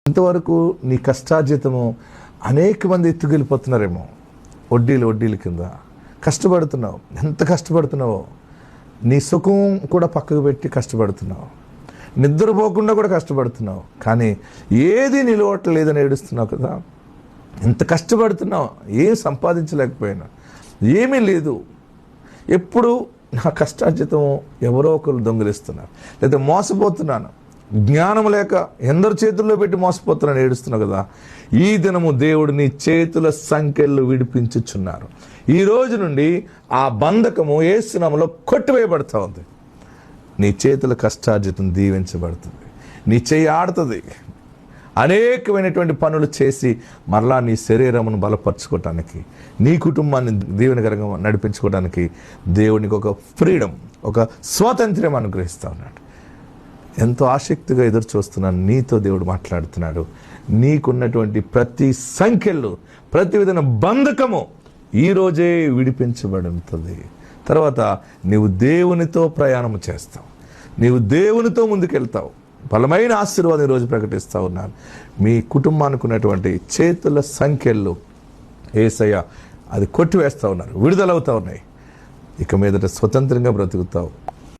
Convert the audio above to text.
ఇంతవరకు నీ కష్టార్జితము అనేక మంది ఎత్తుకెళ్ళిపోతున్నారేమో, వడ్డీల కింద కష్టపడుతున్నావు. ఎంత కష్టపడుతున్నావో, నీ సుఖం కూడా పక్కకు పెట్టి కష్టపడుతున్నావు, నిద్రపోకుండా కూడా కష్టపడుతున్నావు, కానీ ఏది నిలవట్లేదని ఏడుస్తున్నావు కదా. ఎంత కష్టపడుతున్నావు, ఏం సంపాదించలేకపోయినా, ఏమీ లేదు, ఎప్పుడు నా కష్టార్జితం ఎవరో ఒకరు దొంగిలిస్తున్నారు, లేదా మోసపోతున్నాను, జ్ఞానం లేక ఎందరి చేతుల్లో పెట్టి మోసపోతున్నాను ఏడుస్తున్నావు కదా. ఈ దినము దేవుడు నీ చేతుల సంఖ్యలు విడిపించుచున్నారు. ఈ రోజు నుండి ఆ బంధకము యేసు నామములో కొట్టివేయబడతా ఉంది. నీ చేతుల కష్టార్జితం దీవించబడుతుంది. నీ చెయ్యి ఆడుతుంది. అనేకమైనటువంటి పనులు చేసి మరలా నీ శరీరమును బలపరచుకోవటానికి, నీ కుటుంబాన్ని దీవెనకరంగా నడిపించుకోవడానికి దేవునికి ఒక ఫ్రీడమ్, ఒక స్వాతంత్ర్యం అనుగ్రహిస్తూ ఉన్నాడు. ఎంతో ఆసక్తిగా ఎదురు చూస్తున్నాను. నీతో దేవుడు మాట్లాడుతున్నాడు. నీకున్నటువంటి ప్రతి సంఖ్యలు, ప్రతి విధమైన బంధకము ఈరోజే విడిపించబడుతుంది. తర్వాత నీవు దేవునితో ప్రయాణం చేస్తావు, నీవు దేవునితో ముందుకెళ్తావు. బలమైన ఆశీర్వాదం ఈరోజు ప్రకటిస్తూ ఉన్నాను. మీ కుటుంబానికి ఉన్నటువంటి చేతుల సంఖ్యలు యేసయ్య అది కొట్టివేస్తూ ఉన్నారు, విడుదలవుతూ ఉన్నాయి. ఇక మీదట స్వతంత్రంగా బ్రతుకుతావు.